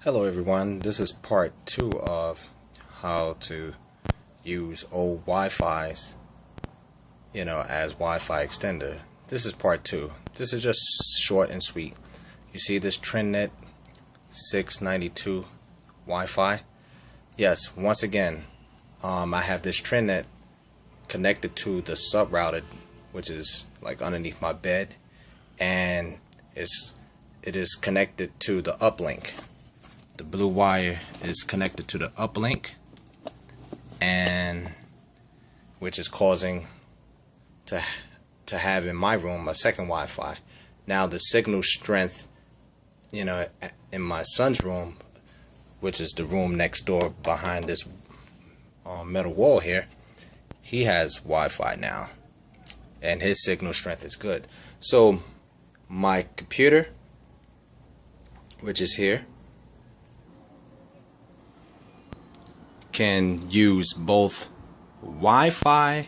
Hello everyone, this is part 2 of how to use old Wi-Fi's, as Wi-Fi extender. This is part 2. This is just short and sweet. You see this TrendNet 692 Wi-Fi? Yes, once again, I have this TrendNet connected to the sub router, which is like underneath my bed, and it is connected to the uplink. The blue wire is connected to the uplink, and which is causing to have in my room a second Wi-Fi. Now the signal strength, in my son's room, which is the room next door behind this metal wall here, he has Wi-Fi now, and his signal strength is good. So my computer, which is here, can use both Wi-Fi,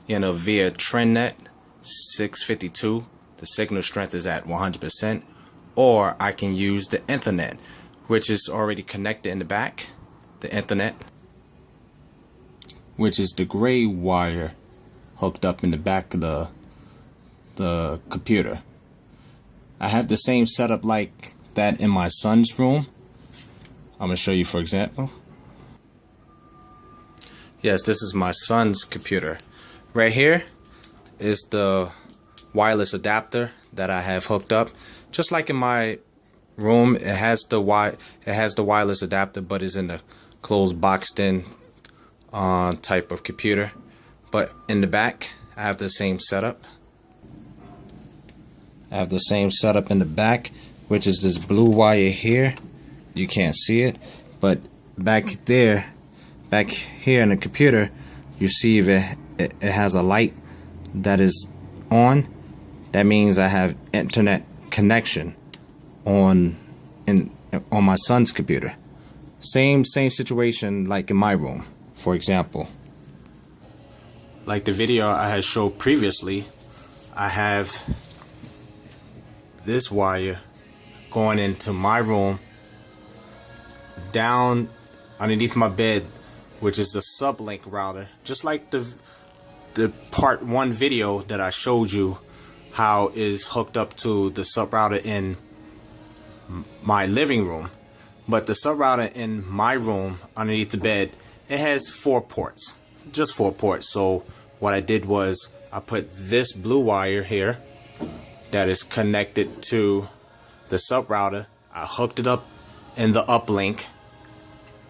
via TrendNet 652. The signal strength is at 100%, or I can use the Ethernet, which is already connected in the back. The Ethernet, which is the gray wire hooked up in the back of the computer. I have the same setup like that in my son's room. I'm gonna show you, for example. Yes, this is my son's computer. Right here is the wireless adapter that I have hooked up. Just like in my room, it has the wireless adapter, but it's in the closed boxed in type of computer. But in the back, I have the same setup. I have the same setup in the back, which is this blue wire here. You can't see it, but back here in the computer, you see if it has a light that is on. That means I have internet connection on my son's computer. Same situation like in my room. For example, like the video I had showed previously, I have this wire going into my room down underneath my bed, which is the sublink router, just like the part 1 video that I showed you how is hooked up to the sub router in my living room. But the sub router in my room underneath the bed, it has 4 ports, just 4 ports. So what I did was I put this blue wire here that is connected to the sub router. I hooked it up in the uplink,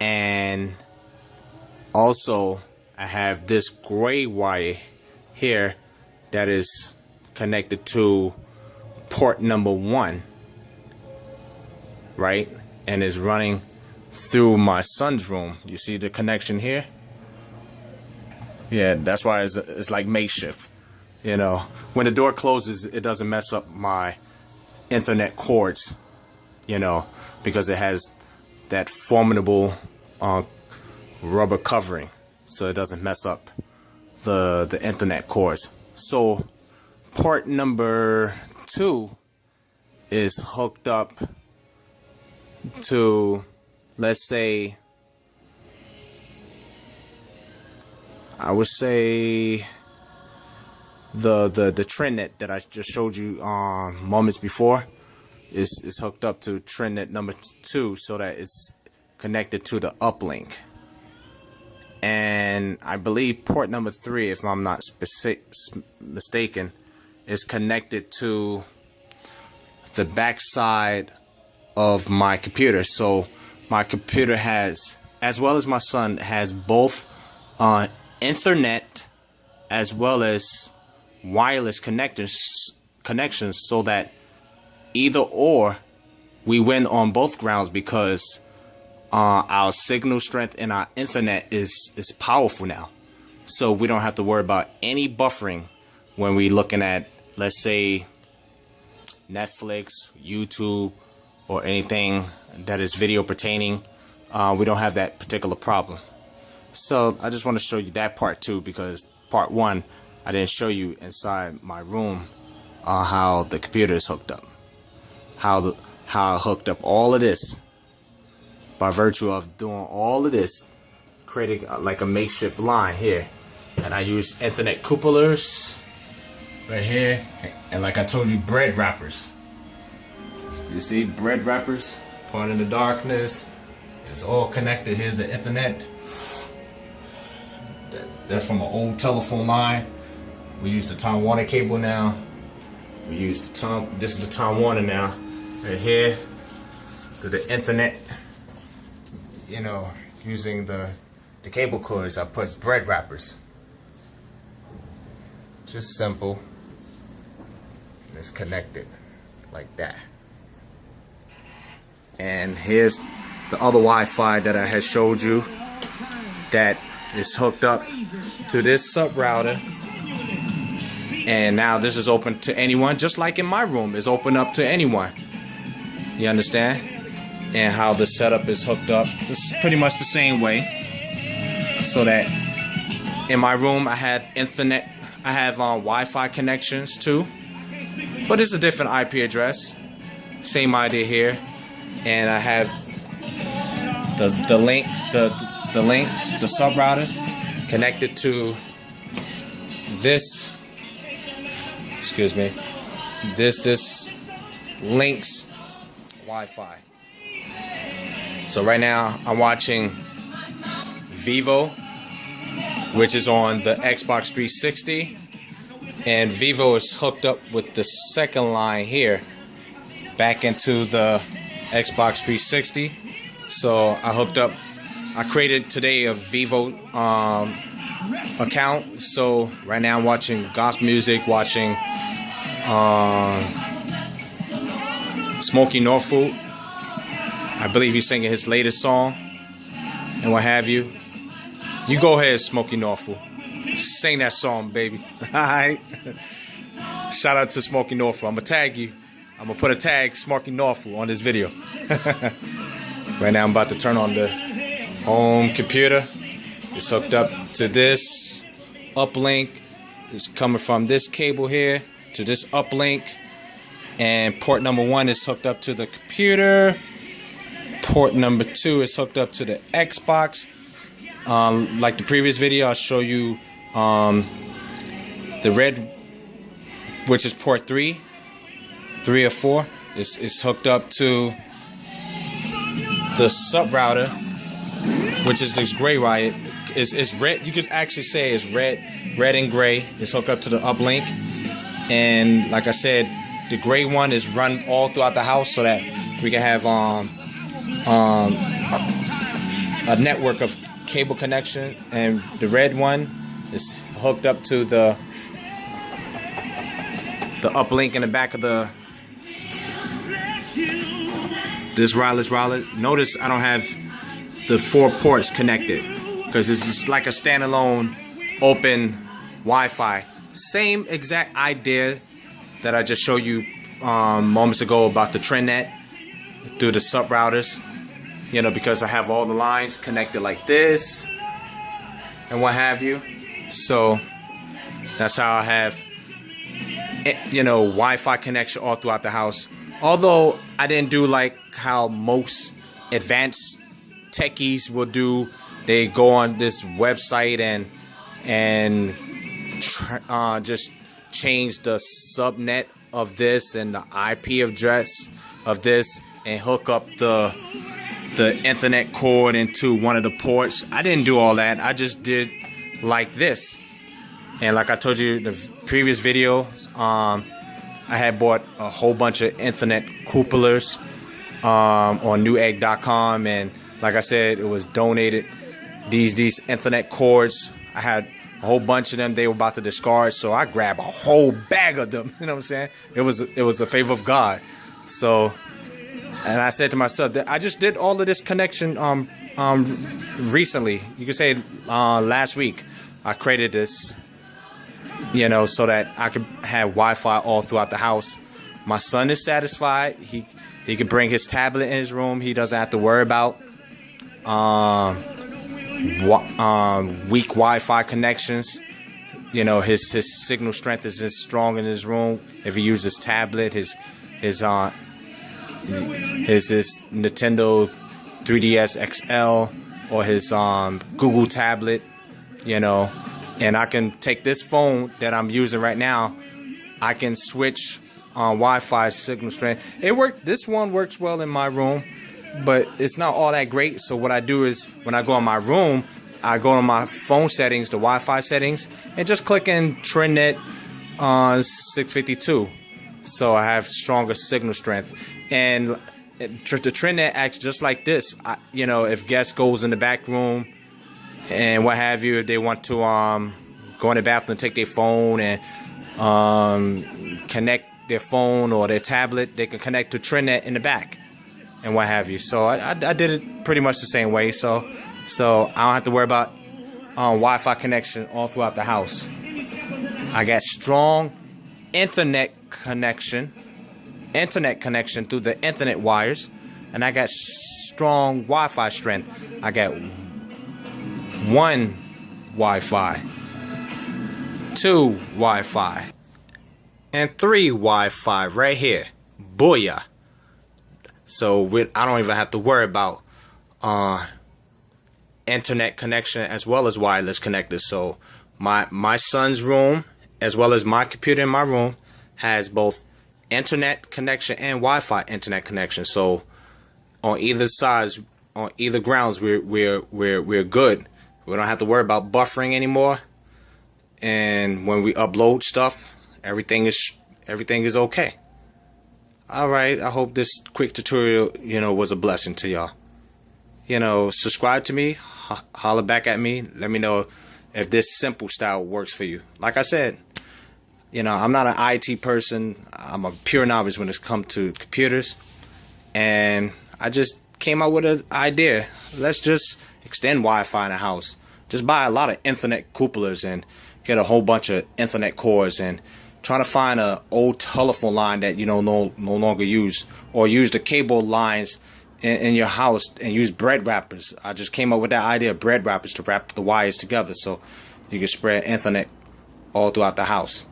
and also I have this gray wire here that is connected to port number 1, right, and is running through my son's room. You see the connection here? Yeah, that's why it's like makeshift. When the door closes, it doesn't mess up my Ethernet cords, because it has that formidable rubber covering, so it doesn't mess up the Ethernet cords. So port number 2 is hooked up to, let's say, I would say the TrendNet that I just showed you moments before is hooked up to TrendNet number 2, so that it's connected to the uplink. And I believe port number 3, if I'm not mistaken, is connected to the back side of my computer. So my computer has, as well as my son, has both Ethernet as well as wireless connections, so that either or we win on both grounds, because our signal strength and our Ethernet is powerful now. So we don't have to worry about any buffering when we're looking at, let's say, Netflix, YouTube, or anything that is video pertaining. We don't have that particular problem. So I just want to show you that part too, because part 1 I didn't show you inside my room how the computer is hooked up, how I hooked up all of this by virtue of doing all of this, creating like a makeshift line here. And I use Ethernet couplers right here, and like I told you, bread wrappers. You see, bread wrappers, part in the darkness. It's all connected. Here's the Ethernet. That's from an old telephone line. We use the Time Warner cable now. We use the this is the Time Warner now. Right here, to the Ethernet. You know, using the cable cords, I put bread wrappers. Just simple. And it's connected like that. And here's the other Wi-Fi that I had showed you that is hooked up to this sub router. And now this is open to anyone, just like in my room is open up to anyone. You understand? And how the setup is hooked up. It's pretty much the same way. So that in my room I have Ethernet, I have Wi-Fi connections too. But it's a different IP address. Same idea here. And I have the links, the sub router connected to this. Excuse me. This links Wi-Fi. So right now I'm watching Vivo, which is on the Xbox 360, and Vivo is hooked up with the second line here back into the Xbox 360. So I created today a Vivo account. So right now I'm watching gospel music, watching Smokey Norfolk. I believe he's singing his latest song and what have you. You go ahead, Smokey Norfolk. Sing that song, baby. Alright. Shout out to Smokey Norfolk. I'm gonna tag you. I'm gonna put a tag Smokey Norfolk on this video. Right now I'm about to turn on the home computer. It's hooked up to this uplink. It's coming from this cable here to this uplink. And port number 1 is hooked up to the computer. Port number 2 is hooked up to the Xbox. Like the previous video, I'll show you the red, which is port 3 or 4, is hooked up to the sub router, which is this gray wire. It's red. You could actually say it's red and gray. It's hooked up to the uplink, and like I said, the gray one is run all throughout the house so that we can have a network of cable connection, and the red one is hooked up to the uplink in the back of this wireless router. Notice I don't have the 4 ports connected because this is like a standalone open Wi-Fi. Same exact idea that I just showed you moments ago about the TrendNet through the sub routers. You know, because I have all the lines connected like this and what have you. So that's how I have, you know, Wi-Fi connection all throughout the house. Although I didn't do like how most advanced techies will do. They go on this website and just change the subnet of this and the IP address of this and hook up the Ethernet cord into one of the ports. I didn't do all that. I just did like this. And like I told you in the previous video, I had bought a whole bunch of Ethernet couplers on Newegg.com, and like I said, it was donated. These Ethernet cords, I had a whole bunch of them. They were about to discard, so I grabbed a whole bag of them. You know what I'm saying? It was a favor of God. So, and I said to myself that I just did all of this connection recently. You could say last week I created this, you know, so that I could have Wi-Fi all throughout the house. My son is satisfied. He could bring his tablet in his room. He doesn't have to worry about weak Wi-Fi connections. You know, his signal strength is as strong in his room if he uses tablet, his Nintendo 3DS XL or his Google tablet, you know, and I can take this phone that I'm using right now. I can switch on Wi-Fi signal strength. This one works well in my room, but it's not all that great. So what I do is when I go in my room, I go to my phone settings, the Wi-Fi settings, and just click in TrendNet 652. So I have stronger signal strength. And the TrendNet acts just like this. You know, if guest goes in the back room and what have you, if they want to go in the bathroom and take their phone and connect their phone or their tablet, they can connect to TrendNet in the back and what have you. So I did it pretty much the same way. So I don't have to worry about Wi-Fi connection all throughout the house. I got strong internet connection through the internet wires, and I got strong Wi-Fi strength. I got 1 Wi-Fi, 2 Wi-Fi, and 3 Wi-Fi right here. Booyah! So I don't even have to worry about internet connection as well as wireless connectors. So my son's room as well as my computer in my room has both internet connection and Wi-Fi internet connection. So on either sides, on either grounds, we're good. We don't have to worry about buffering anymore. And when we upload stuff, everything is okay. All right, I hope this quick tutorial, you know, was a blessing to y'all. You know, subscribe to me, holler back at me, let me know if this simple style works for you. Like I said, you know, I'm not an IT person. I'm a pure novice when it comes to computers. And I just came out with an idea. Let's just extend Wi-Fi in the house. Just buy a lot of Ethernet couplers and get a whole bunch of Ethernet cords and trying to find an old telephone line that you know no longer use, or use the cable lines in your house and use bread wrappers. I just came up with that idea of bread wrappers to wrap the wires together so you can spread Ethernet all throughout the house.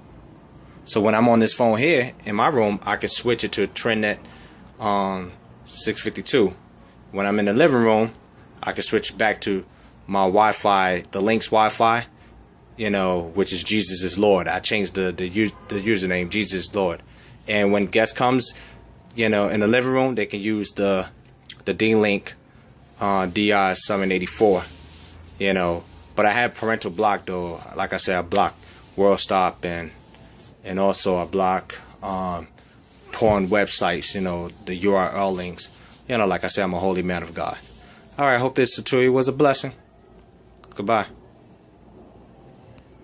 So when I'm on this phone here in my room, I can switch it to TrendNet 652. When I'm in the living room, I can switch back to my Wi-Fi, the Lynx Wi-Fi, you know, which is Jesus is Lord. I changed the username, Jesus is Lord. And when guest comes, you know, in the living room, they can use the D-Link DR784, you know. But I have parental block though. Like I said, I block WorldStop and also I block porn websites, you know, the URL links. You know, like I said, I'm a holy man of God. Alright, I hope this tutorial was a blessing. Goodbye.